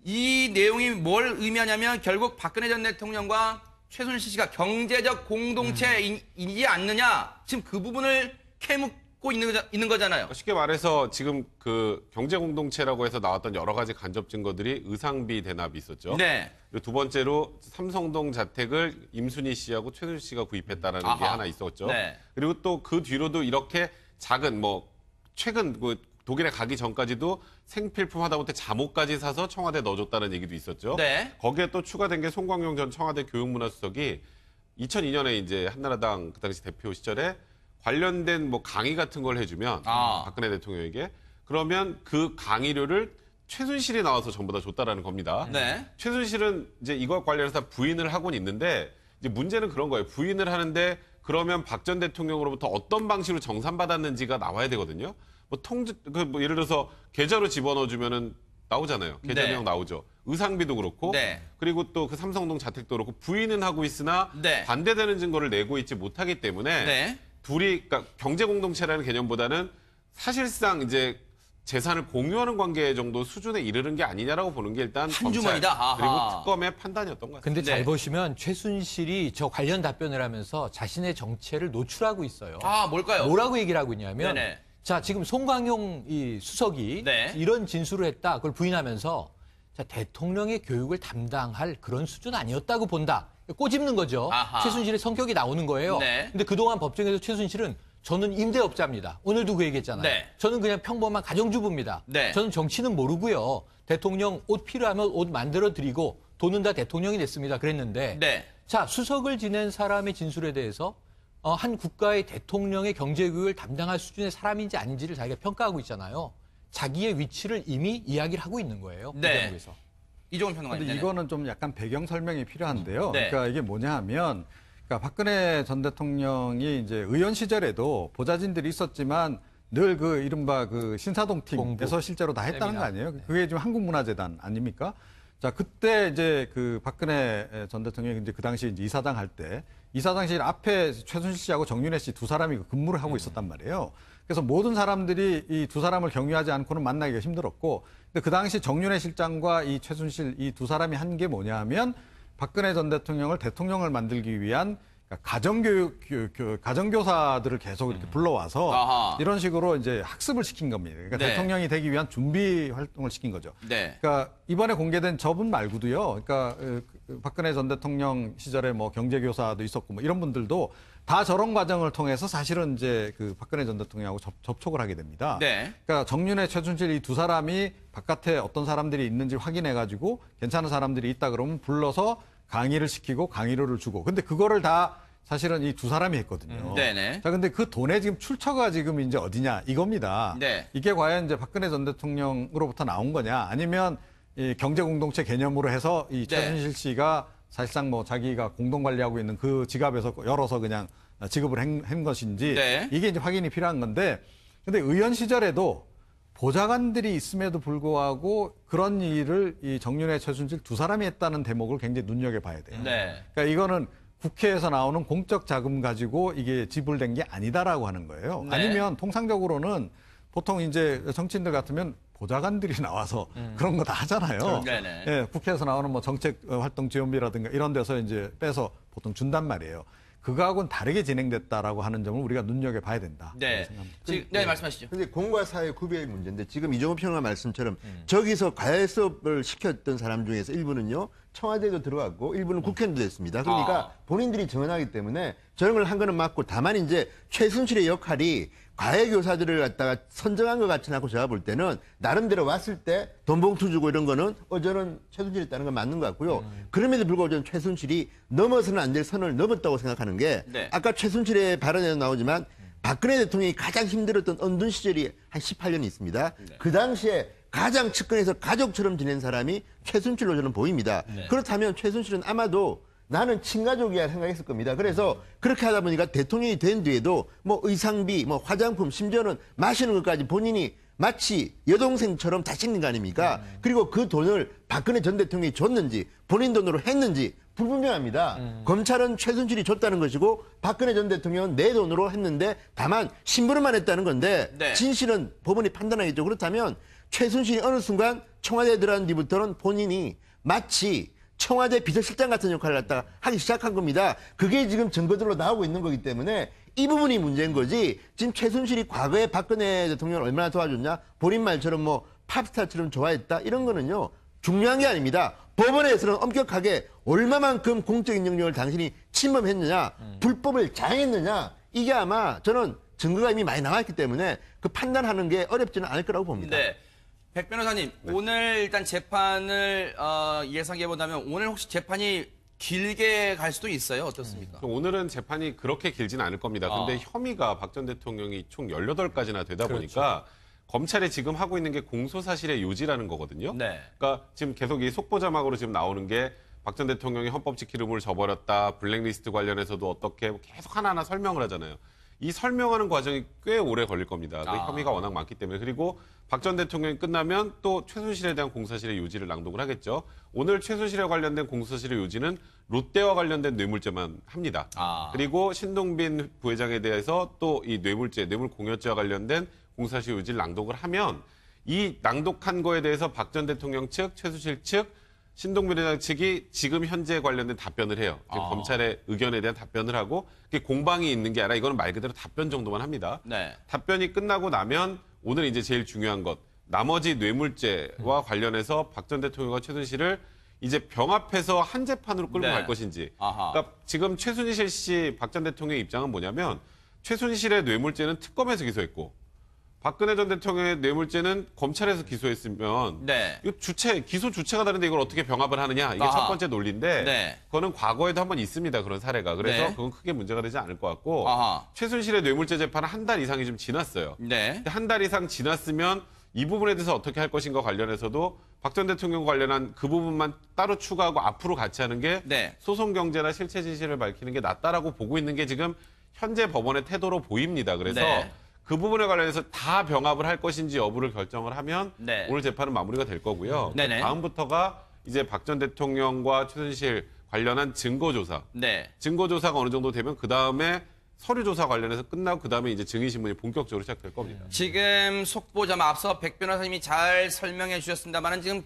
이 내용이 뭘 의미하냐면 결국 박근혜 전 대통령과 최순실 씨가 경제적 공동체이지 않느냐 지금 그 부분을 캐묻고 있는 거잖아요.
쉽게 말해서 지금 그 경제 공동체라고 해서 나왔던 여러 가지 간접 증거들이 의상비 대납이 있었죠.
네.
그리고 두 번째로 삼성동 자택을 임순희 씨하고 최순실 씨가 구입했다라는 게
아하.
하나 있었죠.
네.
그리고 또 그 뒤로도 이렇게 작은 뭐 최근 그 독일에 가기 전까지도 생필품 하다못해 잠옷까지 사서 청와대에 넣어줬다는 얘기도 있었죠.
네.
거기에 또 추가된 게 송광용 전 청와대 교육문화수석이 2002년에 이제 한나라당 그 당시 대표 시절에 관련된 뭐 강의 같은 걸 해주면 박근혜 대통령에게 그러면 그 강의료를 최순실이 나와서 전부 다 줬다라는 겁니다.
네.
최순실은 이제 이거 관련해서 부인을 하고는 있는데 이제 문제는 그런 거예요. 부인을 하는데 그러면 박 전 대통령으로부터 어떤 방식으로 정산받았는지가 나와야 되거든요. 뭐 예를 들어서 계좌로 집어넣어 주면은 나오잖아요. 계좌
네.
내용 나오죠. 의상비도 그렇고
네.
그리고 또 그 삼성동 자택도 그렇고 부인은 하고 있으나
네.
반대되는 증거를 내고 있지 못하기 때문에
네.
둘이 그러니까 경제 공동체라는 개념보다는 사실상 이제 재산을 공유하는 관계 정도 수준에 이르는 게 아니냐라고 보는 게 일단
한 주머니다. 아하.
그리고 특검의 판단이었던 것 같습니다.
근데 잘
네.
보시면 최순실이 저 관련 답변을 하면서 자신의 정체를 노출하고 있어요.
뭘까요?
뭐라고 얘기를 하고 있냐면
네네.
자, 지금 송광용 이 수석이
네.
이런 진술을 했다. 그걸 부인하면서 자, 대통령의 교육을 담당할 그런 수준 아니었다고 본다. 꼬집는 거죠.
아하.
최순실의 성격이 나오는 거예요.
네.
근데 그동안 법정에서 최순실은 저는 임대업자입니다. 오늘도 그 얘기했잖아요.
네.
저는 그냥 평범한 가정주부입니다.
네.
저는 정치는 모르고요. 대통령 옷 필요하면 옷 만들어 드리고 돈은 다 대통령이 냈습니다. 그랬는데
네.
자, 수석을 지낸 사람의 진술에 대해서 한 국가의 대통령의 경제교육을 담당할 수준의 사람인지 아닌지를 자기가 평가하고 있잖아요. 자기의 위치를 이미 이야기를 하고 있는 거예요. 그
네.
대목에서.
이종훈 평론가님.
근데
네네.
이거는 좀 약간 배경 설명이 필요한데요.
네.
그러니까 이게 뭐냐 하면 그러니까 박근혜 전 대통령이 이제 의원 시절에도 보좌진들이 있었지만 늘 그 이른바 그 신사동 팀에서
공부.
실제로 다 했다는
세미나.
거 아니에요? 그게 지금 한국문화재단 아닙니까? 자, 그때 이제 그 박근혜 전 대통령이 이제 그 당시 이제 이사장 할 때 이사장실 앞에 최순실 씨하고 정윤회 씨 두 사람이 근무를 하고 있었단 말이에요. 그래서 모든 사람들이 이 두 사람을 경유하지 않고는 만나기가 힘들었고, 근데 그 당시 정윤회 실장과 이 최순실 이 두 사람이 한 게 뭐냐 하면 박근혜 전 대통령을 대통령을 만들기 위한 그러니까 가정교사들을 계속 이렇게 불러와서
아하.
이런 식으로 이제 학습을 시킨 겁니다. 그러니까
네.
대통령이 되기 위한 준비 활동을 시킨 거죠.
네.
그러니까 이번에 공개된 저분 말고도요. 그러니까 박근혜 전 대통령 시절에 뭐 경제교사도 있었고 뭐 이런 분들도 다 저런 과정을 통해서 사실은 이제 그 박근혜 전 대통령하고 접촉을 하게 됩니다.
네.
그러니까 정윤회, 최순실 이 두 사람이 바깥에 어떤 사람들이 있는지 확인해가지고 괜찮은 사람들이 있다 그러면 불러서 강의를 시키고 강의료를 주고. 근데 그거를 다 사실은 이 두 사람이 했거든요.
네네.
자, 근데 그 돈의 지금 출처가 지금 이제 어디냐 이겁니다.
네.
이게 과연 이제 박근혜 전 대통령으로부터 나온 거냐 아니면 이 경제 공동체 개념으로 해서 이
네.
최순실 씨가 사실상 뭐 자기가 공동 관리하고 있는 그 지갑에서 열어서 그냥 지급을 한 것인지
네.
이게 이제 확인이 필요한 건데 근데 의원 시절에도 보좌관들이 있음에도 불구하고 그런 일을 이 정윤회, 최순실 두 사람이 했다는 대목을 굉장히 눈여겨봐야 돼요.
네.
그러니까 이거는 국회에서 나오는 공적 자금 가지고 이게 지불된 게 아니다라고 하는 거예요.
네.
아니면 통상적으로는 보통 이제 정치인들 같으면 보좌관들이 나와서 그런 거 다 하잖아요.
네네.
예, 국회에서 나오는 뭐 정책 활동 지원비라든가 이런 데서 이제 빼서 보통 준단 말이에요. 그거하고는 다르게 진행됐다라고 하는 점을 우리가 눈여겨봐야 된다.
네. 지금, 네, 말씀하시죠.
근데 공과 사의 구별 문제인데 지금 이종호 평론가 말씀처럼 저기서 과외수업을 시켰던 사람 중에서 일부는요 청와대도 들어갔고 일부는 국회의원도 됐습니다. 그러니까 본인들이 정언하기 때문에 저런 걸 한 거는 맞고 다만 이제 최순실의 역할이 과외교사들을 갖다가 선정한 것 같지는 않고 제가 볼 때는 나름대로 왔을 때 돈봉투 주고 이런 거는 저는 최순실이 있다는 건 맞는 것 같고요. 그럼에도 불구하고 저는 최순실이 넘어서는 안 될 선을 넘었다고 생각하는 게
네.
아까 최순실의 발언에도 나오지만 박근혜 대통령이 가장 힘들었던 언둔 시절이 한 18년이 있습니다. 그 당시에 가장 측근에서 가족처럼 지낸 사람이 최순실로 저는 보입니다. 그렇다면 최순실은 아마도 나는 친가족이야 생각했을 겁니다. 그래서 그렇게 하다 보니까 대통령이 된 뒤에도 뭐 의상비, 뭐 화장품, 심지어는 마시는 것까지 본인이 마치 여동생처럼 다 씻는 거 아닙니까? 그리고 그 돈을 박근혜 전 대통령이 줬는지 본인 돈으로 했는지 불분명합니다. 검찰은 최순실이 줬다는 것이고 박근혜 전 대통령은 내 돈으로 했는데 다만 심부름만 했다는 건데
네.
진실은 법원이 판단하겠죠. 그렇다면 최순실이 어느 순간 청와대에 들어간 뒤부터는 본인이 마치 청와대 비서실장 같은 역할을 갖다가 하기 시작한 겁니다. 그게 지금 증거들로 나오고 있는 거기 때문에 이 부분이 문제인 거지. 지금 최순실이 과거에 박근혜 대통령을 얼마나 도와줬냐? 본인 말처럼 뭐 팝스타처럼 좋아했다? 이런 거는요. 중요한 게 아닙니다. 법원에서는 엄격하게 얼마만큼 공적인 영역을 당신이 침범했느냐? 불법을 자행했느냐? 이게 아마 저는 증거가 이미 많이 나왔기 때문에 그 판단하는 게 어렵지는 않을 거라고 봅니다.
네. 백 변호사님, 오늘 일단 재판을 예상해 본다면 오늘 혹시 재판이 길게 갈 수도 있어요? 어떻습니까?
오늘은 재판이 그렇게 길지는 않을 겁니다. 근데 혐의가 박 전 대통령이 총 18가지나 되다 보니까 검찰이 지금 하고 있는 게 공소사실의 요지라는 거거든요.
네.
그러니까 지금 계속 이 속보 자막으로 지금 나오는 게 박 전 대통령이 헌법 지킬 의무를 저버렸다. 블랙리스트 관련해서도 어떻게 계속 하나하나 설명을 하잖아요. 이 설명하는 과정이 꽤 오래 걸릴 겁니다. 그 혐의가 워낙 많기 때문에. 그리고 박 전 대통령이 끝나면 또 최순실에 대한 공소사실의 요지를 낭독을 하겠죠. 오늘 최순실에 관련된 공소사실의 요지는 롯데와 관련된 뇌물죄만 합니다. 그리고 신동빈 부회장에 대해서 또 이 뇌물죄, 뇌물공여죄와 관련된 공소사실 요지를 낭독을 하면 이 낭독한 거에 대해서 박 전 대통령 측, 최순실 측, 신동빈 회장 측이 지금 현재 관련된 답변을 해요. 검찰의 의견에 대한 답변을 하고 그게 공방이 있는 게 아니라 이거는 말 그대로 답변 정도만 합니다.
네.
답변이 끝나고 나면 오늘 이제 제일 중요한 것 나머지 뇌물죄와 관련해서 박 전 대통령과 최순실을 이제 병합해서 한 재판으로 끌고
네.
갈 것인지.
아하.
그러니까 지금 최순실 씨, 박 전 대통령의 입장은 뭐냐면 최순실의 뇌물죄는 특검에서 기소했고 박근혜 전 대통령의 뇌물죄는 검찰에서 기소했으면
네.
이거 기소 주체가 다른데 이걸 어떻게 병합을 하느냐 이게
아하.
첫 번째 논리인데
네.
그거는 과거에도 한번 있습니다. 그런 사례가. 그래서
네.
그건 크게 문제가 되지 않을 것 같고
아하.
최순실의 뇌물죄 재판은 한 달 이상이 좀 지났어요.
네.
한 달 이상 지났으면 이 부분에 대해서 어떻게 할 것인가 관련해서도 박 전 대통령 관련한 그 부분만 따로 추가하고 앞으로 같이 하는 게
네.
소송 경제나 실체 진실을 밝히는 게 낫다라고 보고 있는 게 지금 현재 법원의 태도로 보입니다. 그래서
네.
그 부분에 관련해서 다 병합을 할 것인지 여부를 결정을 하면
네.
오늘 재판은 마무리가 될 거고요.
네네.
다음부터가 이제 박 전 대통령과 최순실 관련한 증거조사.
네.
증거조사가 어느 정도 되면 그 다음에 서류조사 관련해서 끝나고 그 다음에 이제 증인신문이 본격적으로 시작될 겁니다.
지금 속보자마 앞서 백 변호사님이 잘 설명해 주셨습니다만은 지금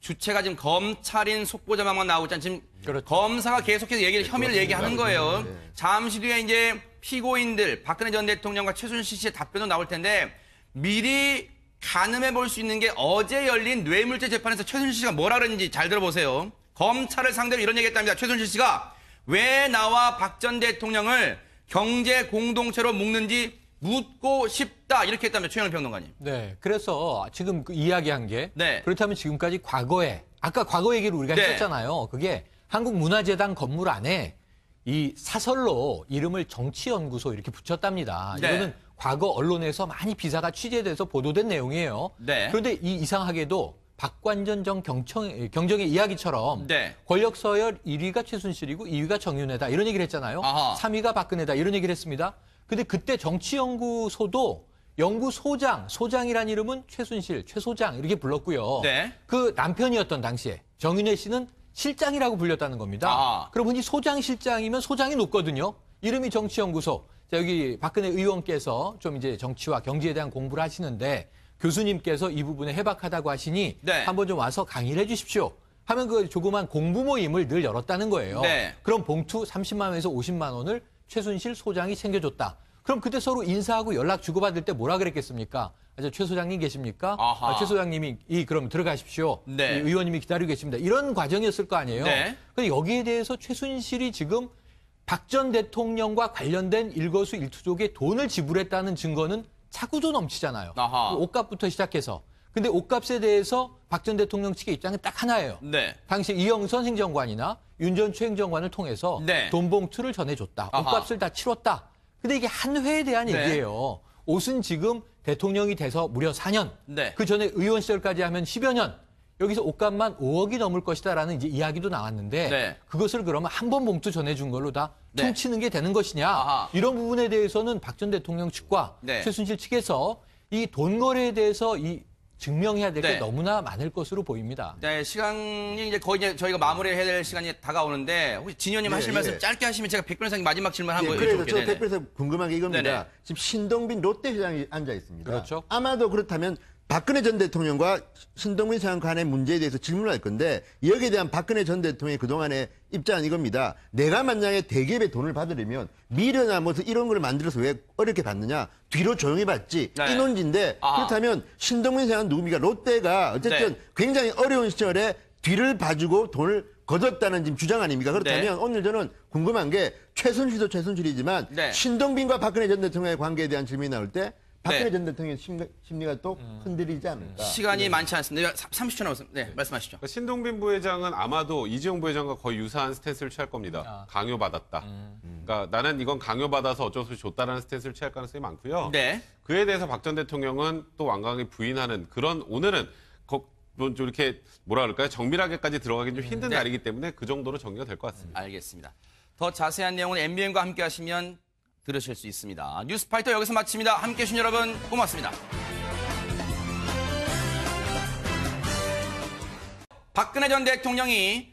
주체가 지금 검찰인 속보자막만 나오고 있잖아요. 지금
그렇죠.
검사가 계속해서 혐의를 얘기하는 거예요. 잠시 뒤에 이제 피고인들, 박근혜 전 대통령과 최순실 씨의 답변도 나올 텐데 미리 가늠해 볼 수 있는 게 어제 열린 뇌물죄 재판에서 최순실 씨가 뭐라 그랬는지 잘 들어보세요. 검찰을 상대로 이런 얘기했답니다. 최순실 씨가 왜 나와 박 전 대통령을 경제 공동체로 묶는지 묻고 싶다. 이렇게 했다며 최영일 평론가님.
네. 그래서 지금 그 이야기한 게
네.
그렇다면 지금까지 과거에 아까 과거 얘기를 우리가
네.
했었잖아요. 그게 한국문화재단 건물 안에 이 사설로 이름을 정치연구소 이렇게 붙였답니다.
네.
이거는 과거 언론에서 많이 기사가 취재돼서 보도된 내용이에요.
네.
그런데 이상하게도 박관전 전 경정의 이야기처럼
네.
권력 서열 1위가 최순실이고 2위가 정윤회다 이런 얘기를 했잖아요.
아하.
3위가 박근혜다 이런 얘기를 했습니다. 근데 그때 정치연구소도 소장이란 이름은 최순실, 최 소장 이렇게 불렀고요.
네.
그 남편이었던 당시에 정윤회 씨는 실장이라고 불렸다는 겁니다.
아하.
그럼 흔히 소장 실장이면 소장이 높거든요. 이름이 정치연구소. 자, 여기 박근혜 의원께서 좀 이제 정치와 경제에 대한 공부를 하시는데 교수님께서 이 부분에 해박하다고 하시니
네.
한번 좀 와서 강의를 해 주십시오. 하면 그 조그만 공부 모임을 늘 열었다는 거예요.
네.
그럼 봉투 30만 원에서 50만 원을 최순실 소장이 챙겨줬다. 그럼 그때 서로 인사하고 연락 주고받을 때 뭐라 그랬겠습니까? 최 소장님 계십니까?
아하.
최 소장님이 그럼 들어가십시오.
네.
이 의원님이 기다리고 계십니다. 이런 과정이었을 거 아니에요.
네.
근데 여기에 대해서 최순실이 지금 박 전 대통령과 관련된 일거수일투족에 돈을 지불했다는 증거는 차고도 넘치잖아요.
아하.
옷값부터 시작해서. 근데 옷값에 대해서 박 전 대통령 측의 입장은 딱 하나예요.
네.
당시 이영선 행정관이나 윤 전 추행정관을 통해서
네.
돈 봉투를 전해줬다.
아하.
옷값을 다 치렀다. 근데 이게 한 회에 대한
네.
얘기예요. 옷은 지금 대통령이 돼서 무려 4년.
네.
그 전에 의원 시절까지 하면 10여 년. 여기서 옷값만 5억이 넘을 것이다라는 이제 이야기도 나왔는데
네.
그것을 그러면 한 번 봉투 전해준 걸로 다
네.
퉁치는 게 되는 것이냐.
아하.
이런 부분에 대해서는 박 전 대통령 측과
네.
최순실 측에서 이 돈 거래에 대해서 증명해야 될 게
네.
너무나 많을 것으로 보입니다.
네, 시간이 이제 거의 이제 저희가 마무리해야 될 시간이 다가오는데 혹시 진 의원님
네,
하실 말씀
예.
짧게 하시면 제가 백 변호사님 마지막 질문 한번
그래서
여쭤볼게요.
저
네네.
백별에서 궁금한 게 이겁니다.
네네.
지금 신동빈 롯데회장이 앉아 있습니다.
그렇죠.
아마도 그렇다면 박근혜 전 대통령과 신동빈 회장 간의 문제에 대해서 질문할 건데 여기에 대한 박근혜 전 대통령의 그동안의 입장은 이겁니다. 내가 만약에 대기업의 돈을 받으려면 미래나 뭐 이런 걸 만들어서 왜 어렵게 받느냐. 뒤로 조용히 받지.
네.
이 논지인데
아.
그렇다면 신동빈 회장은 누굽니까? 롯데가 어쨌든
네.
굉장히 어려운 시절에 뒤를 봐주고 돈을 거뒀다는 지금 주장 아닙니까? 그렇다면 오늘 저는 궁금한 게 최순실도 최순실이지만
네.
신동빈과 박근혜 전 대통령의 관계에 대한 질문이 나올 때 박근혜
네.
전 대통령의 심리가 또 흔들리지 않을까.
시간이 많지 않습니다. 30초 남았습니다. 네, 말씀하시죠.
그러니까 신동빈 부회장은 아마도 이재용 부회장과 거의 유사한 스탠스를 취할 겁니다. 강요받았다. 그러니까 나는 이건 강요받아서 어쩔 수 없이 줬다라는 스탠스를 취할 가능성이 많고요.
네.
그에 대해서 박 전 대통령은 또 완강하게 부인하는 그런 오늘은 좀 이렇게 뭐라 그럴까요? 정밀하게까지 들어가기 좀 힘든
네.
날이기 때문에 그 정도로 정리가 될 것 같습니다.
알겠습니다. 더 자세한 내용은 MBN과 함께 하시면 들으실 수 있습니다. 뉴스파이터 여기서 마칩니다. 함께 해주신 여러분 고맙습니다. 박근혜 전 대통령이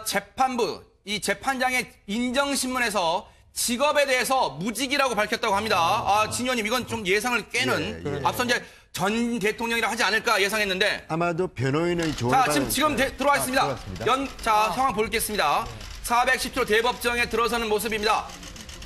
재판부, 이 재판장의 인정신문에서 직업에 대해서 무직이라고 밝혔다고 합니다. 진 의원님 이건 좀 예상을 깨는
예, 예.
앞서 이제 전 대통령이라 하지 않을까 예상했는데
아마도 변호인의 조언을
자,
받은-
지금 들어와 있습니다.
들어왔습니다.
상황 보겠습니다. 410조 대법정에 들어서는 모습입니다.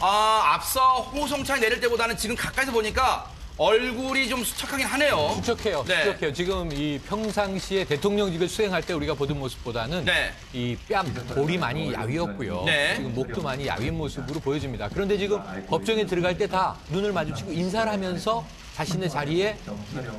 앞서 호송차에 내릴 때보다는 지금 가까이서 보니까 얼굴이 좀 수척하긴 하네요.
수척해요.
네.
수척해요. 지금 이 평상시에 대통령직을 수행할 때 우리가 보던 모습보다는
네.
이 뺨, 볼이 많이 야위었고요.
네.
지금 목도 많이 야윈 모습으로 보여집니다. 그런데 지금 법정에 들어갈 때 다 눈을 마주치고 인사를 하면서 자신의 자리에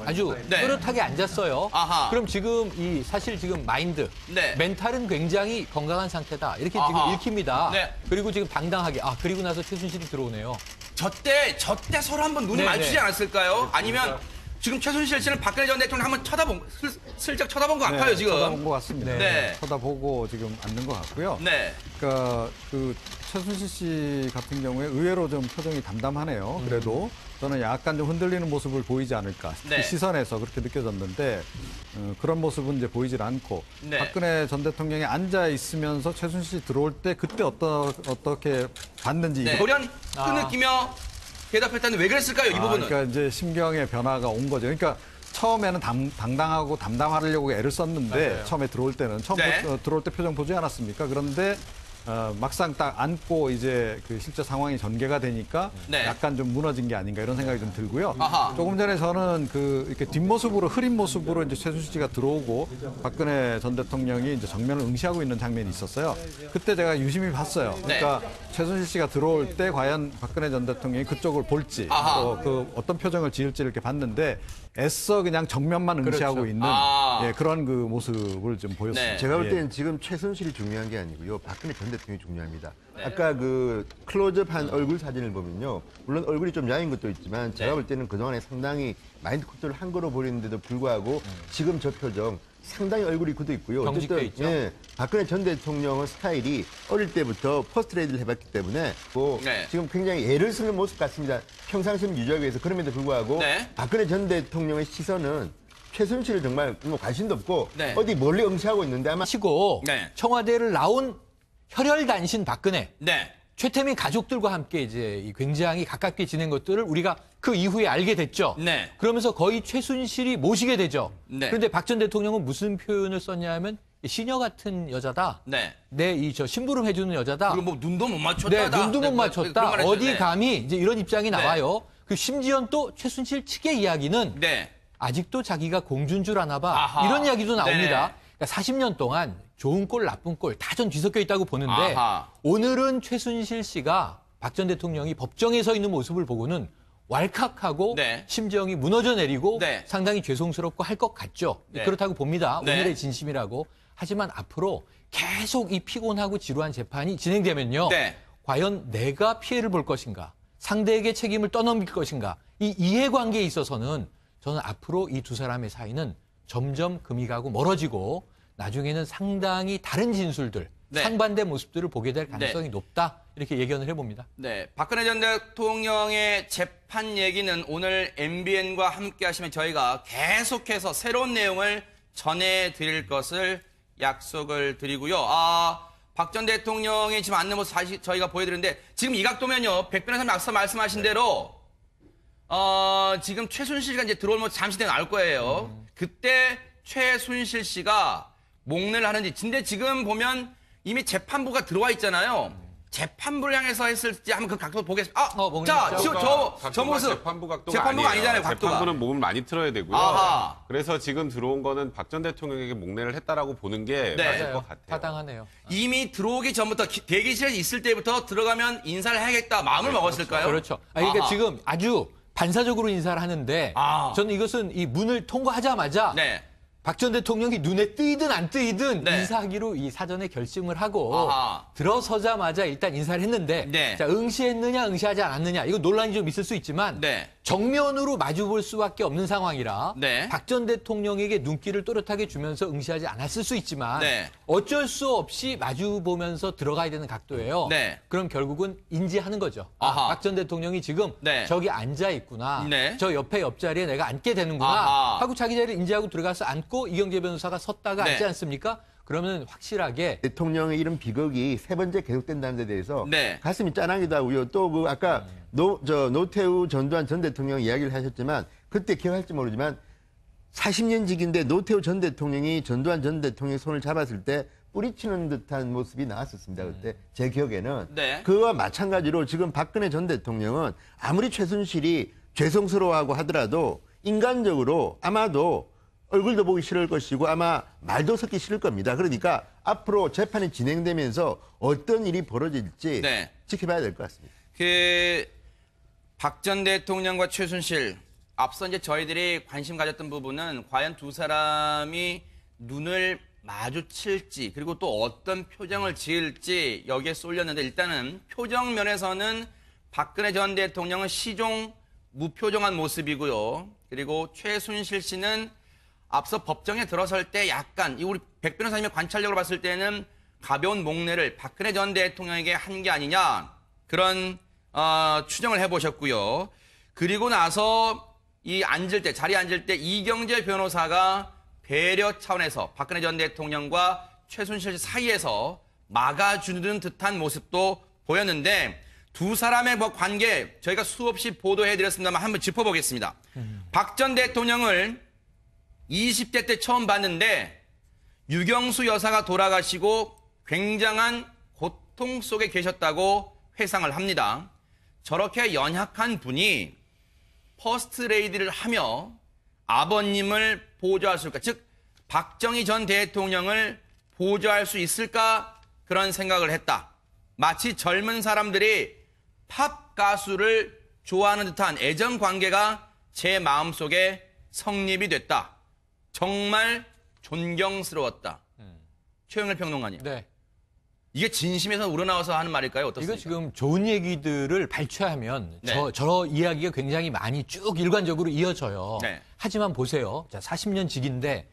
아주
네.
또렷하게 앉았어요.
아하.
그럼 지금 사실 지금 마인드,
네.
멘탈은 굉장히 건강한 상태다. 이렇게
아하.
지금 읽힙니다.
네.
그리고 지금 당당하게 그리고 나서 최순실이 들어오네요.
저때 서로 한번 눈을
네,
마주치지
네.
않았을까요? 아니면 지금 최순실 씨는 박근혜 전 대통령 한번 슬쩍 쳐다본 것 같아요, 지금.
쳐다본 것 같습니다.
네.
쳐다보고 지금 앉는 것 같고요.
네.
그러니까 그 최순실 씨 같은 경우에 의외로 좀 표정이 담담하네요. 그래도 저는 약간 좀 흔들리는 모습을 보이지 않을까.
네.
그 시선에서 그렇게 느껴졌는데 그런 모습은 이제 보이질 않고
네.
박근혜 전 대통령이 앉아 있으면서 최순실 씨 들어올 때 그때 어떻게 봤는지
네.
이거
돌연 끄느끼며 대답했다는 왜 그랬을까요, 이 부분은?
그러니까 이제 심경의 변화가 온 거죠. 그러니까 처음에는 당당하고 담담하려고 애를 썼는데
맞아요.
처음에 들어올 때는
네.
들어올 때 표정 보지 않았습니까? 그런데 막상 딱 앉고 이제 그 실제 상황이 전개가 되니까
네.
약간 좀 무너진 게 아닌가 이런 생각이 좀 들고요.
아하.
조금 전에 저는 그 이렇게 뒷모습으로 흐린 모습으로 이제 최순실 씨가 들어오고 박근혜 전 대통령이 이제 정면을 응시하고 있는 장면이 있었어요. 그때 제가 유심히 봤어요. 그러니까 최순실 씨가 들어올 때 과연 박근혜 전 대통령이 그쪽을 볼지
아하.
또 그 어떤 표정을 지을지 이렇게 봤는데 애써 그냥 정면만 응시하고
그렇죠.
있는
아.
예, 그런 그 모습을 좀 보였습니다.
네.
제가 볼
예.
때는 지금 최순실이 중요한 게 아니고요. 박근혜 전 대통령이 중요합니다. 아까 그 클로즈업한 얼굴 사진을 보면요. 물론 얼굴이 좀 야인 것도 있지만 제가 볼 때는 그동안에 상당히 마인드 컨트롤을 한 거로 보이는데도 불구하고 지금 저 표정 상당히 얼굴이 굳어 있고요.
경직돼 있죠.
예, 박근혜 전 대통령은 스타일이 어릴 때부터 퍼스트레이드를 해봤기 때문에
네.
지금 굉장히 애를 쓰는 모습 같습니다. 평상심 유지하기 위해서. 그럼에도 불구하고
네.
박근혜 전 대통령의 시선은 최순실을 정말 뭐 관심도 없고
네.
어디 멀리 응시하고 있는데 아마
하시고
네.
청와대를 나온 혈혈단신 박근혜
네.
최태민 가족들과 함께 이제 이 굉장히 가깝게 지낸 것들을 우리가 그 이후에 알게 됐죠.
네.
그러면서 거의 최순실이 모시게 되죠.
네.
그런데 박 전 대통령은 무슨 표현을 썼냐면 시녀 같은 여자다.
네.
내 이 저 심부름 해주는 여자다.
그리고 뭐 눈도 못 맞췄다.
네, 눈도 못 맞췄다. 어디 감히 이제 이런 입장이 나와요. 그 심지어 또 최순실 측의 이야기는
네.
아직도 자기가 공주인 줄 아나 봐.
아하.
이런 이야기도 나옵니다.
네.
그러니까 40년 동안 좋은 꼴 나쁜 꼴 다 전 뒤섞여 있다고 보는데
아하.
오늘은 최순실 씨가 박 전 대통령이 법정에 서 있는 모습을 보고는 왈칵하고
네.
심정이 무너져 내리고
네.
상당히 죄송스럽고 할 것 같죠.
네.
그렇다고 봅니다.
네.
오늘의 진심이라고. 하지만 앞으로 계속 이 피곤하고 지루한 재판이 진행되면요.
네.
과연 내가 피해를 볼 것인가? 상대에게 책임을 떠넘길 것인가? 이 이해관계에 있어서는 저는 앞으로 이 두 사람의 사이는 점점 금이 가고 멀어지고 나중에는 상당히 다른 진술들,
네.
상반된 모습들을 보게 될 가능성이 높다. 이렇게 예견을 해봅니다.
네, 박근혜 전 대통령의 재판 얘기는 오늘 MBN과 함께 하시면 저희가 계속해서 새로운 내용을 전해드릴 것을 약속을 드리고요. 박 전 대통령이 지금 앉는 모습 다시 저희가 보여드리는데 지금 이 각도면요, 백 변호사님 앞서 말씀하신 대로 지금 최순실 씨가 이제 들어올 모습 잠시 뒤에 나올 거예요. 그때 최순실 씨가 목례를 하는지. 근데 지금 보면 이미 재판부가 들어와 있잖아요. 재판부를 향해서 했을지 한번 그 각도 보겠습니다.
목례
자,
있죠.
저 모습.
재판부 각도가
재판부가
아니에요.
아니잖아요, 각도가.
재판부는 몸을 많이 틀어야 되고요.
아하.
그래서 지금 들어온 거는 박 전 대통령에게 목례를 했다라고 보는 게
네.
맞을
맞아요.
것 같아요.
타당하네요.
이미 들어오기 전부터 대기실에 있을 때부터 들어가면 인사를 해야겠다 마음을 먹었을까요?
그렇죠. 그러니까
아하.
지금 아주 반사적으로 인사를 하는데
아.
저는 이것은 이 문을 통과하자마자
네.
박 전 대통령이 눈에 띄든 안 띄든
네.
인사하기로 이 사전에 결심을 하고
아하.
들어서자마자 일단 인사를 했는데
네.
자, 응시했느냐 응시하지 않았느냐 이거 논란이 좀 있을 수 있지만
네.
정면으로 마주볼 수밖에 없는 상황이라
네.
박 전 대통령에게 눈길을 또렷하게 주면서 응시하지 않았을 수 있지만
네.
어쩔 수 없이 마주 보면서 들어가야 되는 각도예요.
네.
그럼 결국은 인지하는 거죠.
아하.
박 전 대통령이 지금
네.
저기 앉아 있구나.
네.
저 옆에 옆자리에 내가 앉게 되는구나.
아하.
하고 자기 자리를 인지하고 들어가서 앉고 이경재 변호사가 섰다가
네.
앉지 않습니까? 그러면 확실하게
대통령의 이런 비극이 세 번째 계속된다는 데 대해서
네.
가슴이 짠하기도 하고요. 또 그 아까 노태우 전두환 전 대통령 이야기를 하셨지만 그때 기억할지 모르지만 40년 직인데 노태우 전 대통령이 전두환 전 대통령의 손을 잡았을 때 뿌리치는 듯한 모습이 나왔었습니다. 그때 제 기억에는.
네.
그와 마찬가지로 지금 박근혜 전 대통령은 아무리 최순실이 죄송스러워하고 하더라도 인간적으로 아마도 얼굴도 보기 싫을 것이고 아마 말도 섞기 싫을 겁니다. 그러니까 앞으로 재판이 진행되면서 어떤 일이 벌어질지
네.
지켜봐야 될 것 같습니다.
박 전 대통령과 최순실 앞서 이제 저희들이 관심 가졌던 부분은 과연 두 사람이 눈을 마주칠지 그리고 또 어떤 표정을 지을지 여기에 쏠렸는데 일단은 표정 면에서는 박근혜 전 대통령은 시종 무표정한 모습이고요. 그리고 최순실 씨는 앞서 법정에 들어설 때 약간 우리 백 변호사님의 관찰력으로 봤을 때는 가벼운 목례를 박근혜 전 대통령에게 한 게 아니냐 그런 추정을 해보셨고요. 그리고 나서 이 앉을 때 자리에 앉을 때 이경재 변호사가 배려 차원에서 박근혜 전 대통령과 최순실 사이에서 막아주는 듯한 모습도 보였는데 두 사람의 뭐 관계 저희가 수없이 보도해드렸습니다만 한번 짚어보겠습니다. 박 전 대통령을 20대 때 처음 봤는데 유경수 여사가 돌아가시고 굉장한 고통 속에 계셨다고 회상을 합니다. 저렇게 연약한 분이 퍼스트 레이디를 하며 아버님을 보좌할 수 있을까? 즉 박정희 전 대통령을 보좌할 수 있을까? 그런 생각을 했다. 마치 젊은 사람들이 팝 가수를 좋아하는 듯한 애정 관계가 제 마음속에 성립이 됐다. 정말 존경스러웠다. 최영일 평론가님.
네.
이게 진심에서 우러나와서 하는 말일까요? 어떻습니까?
이거 지금 좋은 얘기들을 발췌하면
네.
저 이야기가 굉장히 많이 쭉 일관적으로 이어져요.
네.
하지만 보세요. 자, 40년 직인데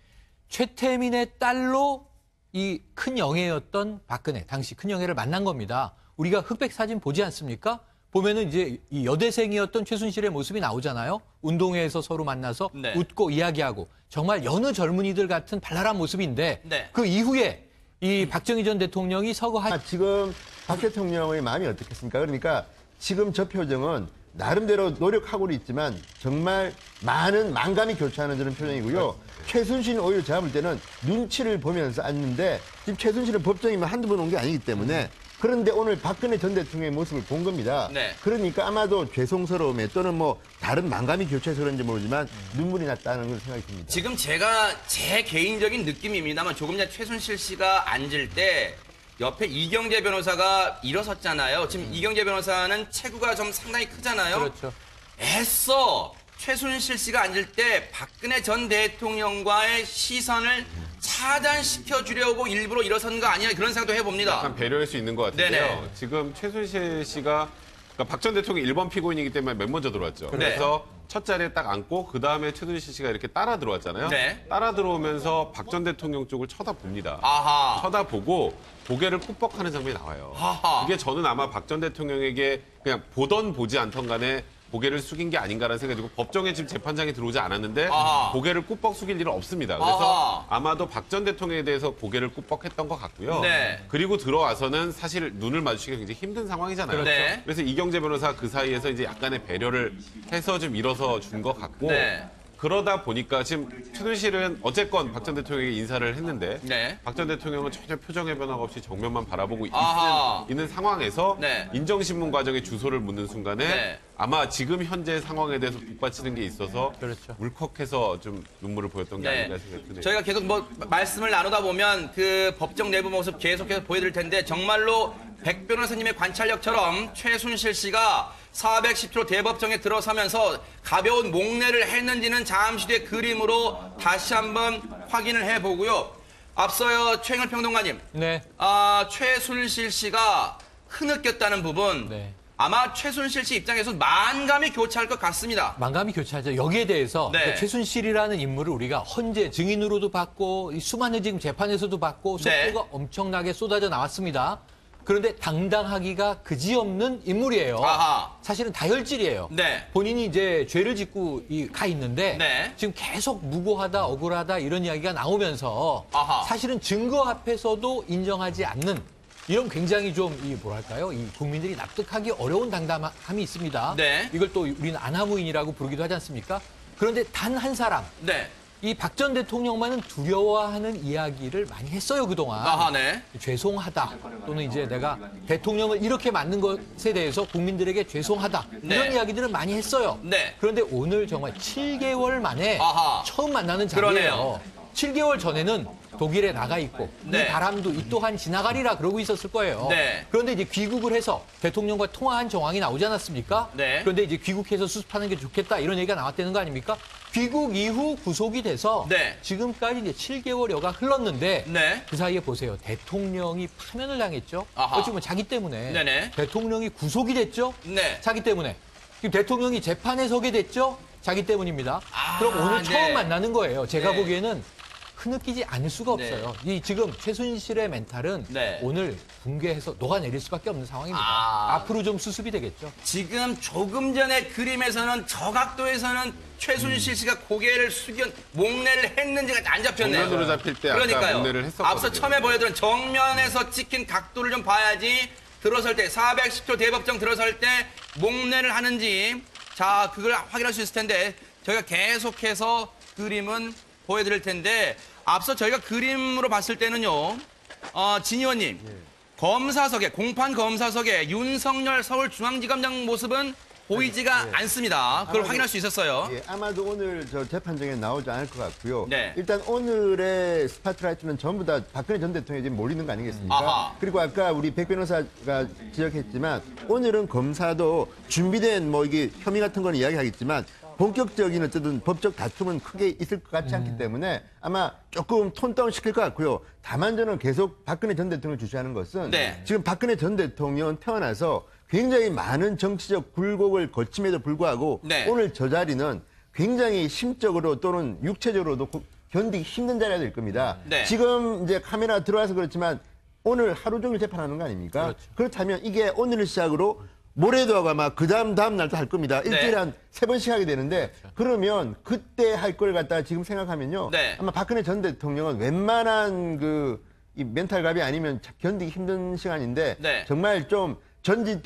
최태민의 딸로 이 큰 영예였던 박근혜, 당시 큰 영예를 만난 겁니다. 우리가 흑백 사진 보지 않습니까? 보면은 이제 이 여대생이었던 최순실의 모습이 나오잖아요. 운동회에서 서로 만나서
네.
웃고 이야기하고 정말 여느 젊은이들 같은 발랄한 모습인데
네.
그 이후에 이 박정희 전 대통령이 서거하
지금 박 대통령의 마음이 어떻겠습니까? 그러니까 지금 저 표정은 나름대로 노력하고는 있지만 정말 많은 만감이 교차하는 그런 표정이고요. 최순실은 오히려 제가 볼 때는 눈치를 보면서 앉는데 지금 최순실은 법정이면 한두 번 온 게 아니기 때문에 그런데 오늘 박근혜 전 대통령의 모습을 본 겁니다.
네.
그러니까 아마도 죄송스러움에 또는 뭐 다른 만감이 교차해서 그런지 모르지만 눈물이 났다는 걸 생각이 듭니다.
지금 제가 제 개인적인 느낌입니다만 조금 전에 최순실 씨가 앉을 때 옆에 이경재 변호사가 일어섰잖아요. 지금 이경재 변호사는 체구가 좀 상당히 크잖아요.
그렇죠.
애써 최순실 씨가 앉을 때 박근혜 전 대통령과의 시선을 차단시켜 주려고 일부러 일어선 거 아니야 그런 생각도 해봅니다.
약간 배려할 수 있는 것 같은데요.
네네.
지금 최순실 씨가 그러니까 박 전 대통령 1번 피고인이기 때문에 맨 먼저 들어왔죠. 그래서 첫 자리에 딱 앉고 그 다음에 최순실 씨가 이렇게 따라 들어왔잖아요.
네.
따라 들어오면서 박 전 대통령 쪽을 쳐다봅니다.
아하.
쳐다보고 고개를 꾹뻑하는 장면이 나와요.
아하.
이게 저는 아마 박 전 대통령에게 그냥 보던 보지 않던 간에 고개를 숙인 게 아닌가라는 생각이 들고 법정에 지금 재판장이 들어오지 않았는데
아하.
고개를 꾹뻑 숙일 일은 없습니다. 그래서
아하.
아마도 박 전 대통령에 대해서 고개를 꾹뻑했던 것 같고요.
네.
그리고 들어와서는 사실 눈을 마주치기가 굉장히 힘든 상황이잖아요.
그렇죠. 네.
그래서 이경재 변호사 그 사이에서 이제 약간의 배려를 해서 좀 일어서 준 것 같고
네.
그러다 보니까 지금 최순실은 어쨌건 박 전 대통령에게 인사를 했는데
네.
박 전 대통령은 전혀 표정의 변화가 없이 정면만 바라보고
아하.
있는 상황에서
네.
인정신문 과정에 주소를 묻는 순간에
네.
아마 지금 현재 상황에 대해서 북받치는 게 있어서
그렇죠.
울컥해서 좀 눈물을 보였던 게
네.
아닌가 생각이 드네요.
저희가 계속 뭐 말씀을 나누다 보면 그 법정 내부 모습 계속해서 보여드릴 텐데 정말로 백 변호사님의 관찰력처럼 최순실 씨가 410조 대법정에 들어서면서 가벼운 목례를 했는지는 잠시 뒤에 그림으로 다시 한번 확인을 해보고요. 앞서요 최영일 평론가님,
네.
최순실 씨가 흐느꼈다는 부분
네.
아마 최순실 씨 입장에서 만감이 교차할 것 같습니다.
만감이 교차하죠. 여기에 대해서
네.
그 최순실이라는 인물을 우리가 헌재 증인으로도 받고 이 수많은 지금 재판에서도 받고
네.
속보가 엄청나게 쏟아져 나왔습니다. 그런데 당당하기가 그지없는 인물이에요.
아하.
사실은 다혈질이에요.
네.
본인이 이제 죄를 짓고 가 있는데
네.
지금 계속 무고하다 억울하다 이런 이야기가 나오면서
아하.
사실은 증거 앞에서도 인정하지 않는 이런 굉장히 좀 이 뭐랄까요? 이 국민들이 납득하기 어려운 당당함이 있습니다.
네.
이걸 또 우리는 안하무인이라고 부르기도 하지 않습니까? 그런데 단 한 사람
네.
이 박 전 대통령만은 두려워하는 이야기를 많이 했어요 그동안.
아하, 네.
죄송하다 또는 이제 내가 대통령을 이렇게 만든 것에 대해서 국민들에게 죄송하다 이런
네.
이야기들을 많이 했어요.
네.
그런데 오늘 정말 7개월 만에
아하.
처음 만나는 자리예요.
그러네요.
7개월 전에는 독일에 나가 있고
네.
이 바람도 이 또한 지나가리라 그러고 있었을 거예요.
네.
그런데 이제 귀국을 해서 대통령과 통화한 정황이 나오지 않았습니까?
네.
그런데 이제 귀국해서 수습하는 게 좋겠다 이런 얘기가 나왔다는 거 아닙니까? 귀국 이후 구속이 돼서
네.
지금까지 이제 7개월여가 흘렀는데
네.
그 사이에 보세요. 대통령이 파면을 당했죠.
아하.
어찌 보면 자기 때문에.
네네.
대통령이 구속이 됐죠.
네.
자기 때문에. 지금 대통령이 재판에 서게 됐죠. 자기 때문입니다.
아,
그럼 오늘
네.
처음 만나는 거예요. 제가
네.
보기에는 흐느끼지 않을 수가 없어요. 이 지금 최순실의 멘탈은
네.
오늘 붕괴해서 녹아내릴 수밖에 없는 상황입니다.
아.
앞으로 좀 수습이 되겠죠.
지금 조금 전에 그림에서는 저 각도에서는 최순실 씨가 고개를 숙여 목례를 했는지가 안 잡혔네요.
정면으로 잡힐 때 아까
그러니까요.
목례를 했었거든요.
앞서 처음에 보여드린 정면에서 찍힌 각도를 좀 봐야지 들어설 때 410조 대법정 들어설 때 목례를 하는지 자 그걸 확인할 수 있을 텐데 저희가 계속해서 그림은 보여드릴 텐데 앞서 저희가 그림으로 봤을 때는요. 진 의원님. 검사석에 공판 검사석에 윤석열 서울중앙지검장 모습은 보이지가 않습니다. 그걸 확인할 수 있었어요.
예, 아마도 오늘 저 재판정에 나오지 않을 것 같고요.
네.
일단 오늘의 스파트라이트는 전부 다 박근혜 전 대통령이 지금 몰리는 거 아니겠습니까?
아하.
그리고 아까 우리 백 변호사가 지적했지만 오늘은 검사도 준비된 뭐 이게 혐의 같은 건 이야기하겠지만 본격적인 어쨌든 법적 다툼은 크게 있을 것 같지 않기 때문에 아마 조금 톤 다운 시킬 것 같고요. 다만 저는 계속 박근혜 전 대통령을 주시하는 것은
네.
지금 박근혜 전 대통령은 태어나서 굉장히 많은 정치적 굴곡을 거침에도 불구하고
네.
오늘 저 자리는 굉장히 심적으로 또는 육체적으로도 견디기 힘든 자리가 될 겁니다.
네.
지금 이제 카메라 들어와서 그렇지만 오늘 하루 종일 재판하는 거 아닙니까?
그렇죠.
그렇다면 이게 오늘을 시작으로 모레도 하고 아마 그 다음 날도 할 겁니다. 일주일에
네.
한 3번씩 하게 되는데 그러면 그때 할 걸 갖다가 지금 생각하면요.
네.
아마 박근혜 전 대통령은 웬만한 이 멘탈 갑이 아니면 견디기 힘든 시간인데
네.
정말 좀 전직